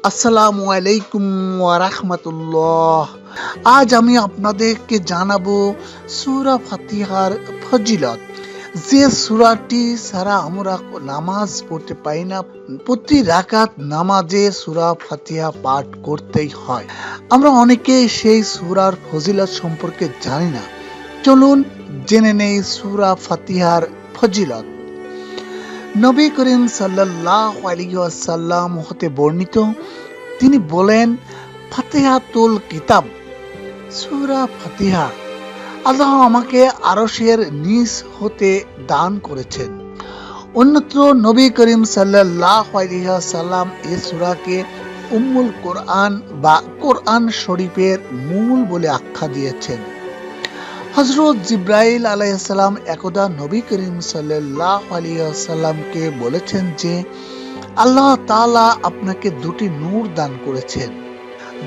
আসসালামু আলাইকুম ওয়া রাহমাতুল্লাহ। আজ আমি আপনাদেরকে জানাবো সূরা ফাতিহার ফজিলত। যে সূরাটি ছাড়া আমরা নামাজ পড়তে পারি না। প্রতি রাকাত নামাজে সূরা ফাতিহা পাঠ করতেই হয়। আমরা অনেকেই সেই সূরার ফজিলত সম্পর্কে জানি না। চলুন জেনে নেই সূরা ফাতিহার ফজিলত। নবী করিম সাল্লাল্লাহু আলাইহি ওয়াসাল্লাম হতে বর্ণিত, তিনি বলেন, ফাতিহাতুল কিতাব, সূরা ফাতিহা আল্লাহ আমাকে আরশের নিচ হতে দান করেছেন। অন্যত্র নবী করিম সাল্লাল্লাহু আলাইহি ওয়াসাল্লাম এই সূরাকে উম্মুল কোরআন বা কোরআন শরীফের মূল বলে আখ্যা দিয়েছেন। হযরত জিবরাইল আলাইহিস সালাম একদা নবী করিম সাল্লাল্লাহু আলাইহি ওয়াসাল্লামকে বলেছেন যে আল্লাহ তাআলা আপনাকে দুটি নূর দান করেছেন,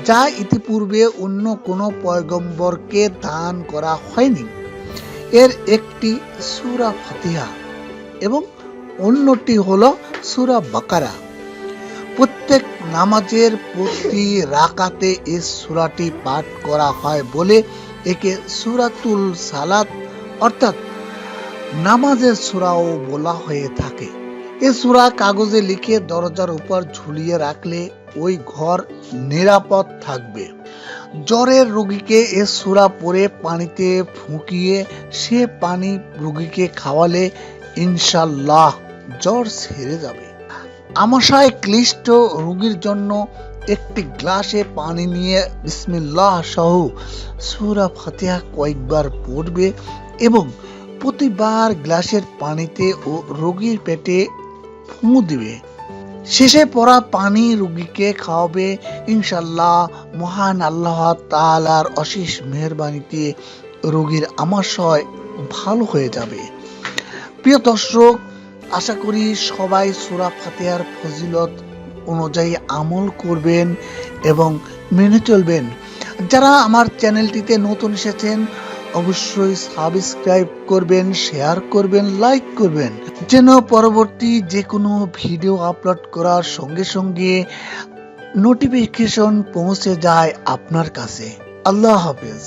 যা ইতিপূর্বে অন্য কোনো পয়গম্বরকে দান করা হয়নি। এর একটি সূরা ফাতিহা এবং অন্যটি হলো সূরা বাকারা। প্রত্যেক নামাজের প্রতি রাকাতে এই সূরাটি পাঠ করা হয় বলে একে সূরাতুল সালাত অর্থাৎ নামাজের সূরাও বলা হয়ে থাকে। এ সূরা কাগজে লিখে দরজার উপর ঝুলিয়ে রাখলে ওই ঘর নিরাপদ থাকবে। জ্বরের রোগীকে এ সূরা পড়ে পানিতে ফুঁকিয়ে সে পানি রোগীকে খাওয়ালে ইনশাআল্লাহ জ্বর সেরে যাবে। আমাশয় ক্লিষ্ট রোগীর জন্য একটি গ্লাসে পানি নিয়ে বিসমিল্লাহ সহ সূরা ফাতিহা কয়েকবার পড়বে এবং প্রতিবার গ্লাসের পানিতে ও রোগীর পেটে ফুঁ দিবে। শেষে পড়া পানি রোগীকে খাওয়াবে। ইনশাআল্লাহ মহান আল্লাহ তাআলার অশেষ মেহেরবানিতে রোগীর আমাশয় ভালো হয়ে যাবে। প্রিয় দর্শক, আশা করি সবাই সূরা ফাতিহার ফজিলত অনুযায়ী আমল করবেন এবং মেনে চলবেন। যারা আমার চ্যানেলটিতে নতুন এসেছেন অবশ্যই সাবস্ক্রাইব করবেন, শেয়ার করবেন, লাইক করবেন, যেন পরবর্তী যে কোনো ভিডিও আপলোড করার সঙ্গে সঙ্গে নোটিফিকেশন পৌঁছে যায় আপনার কাছে। আল্লাহ হাফেজ।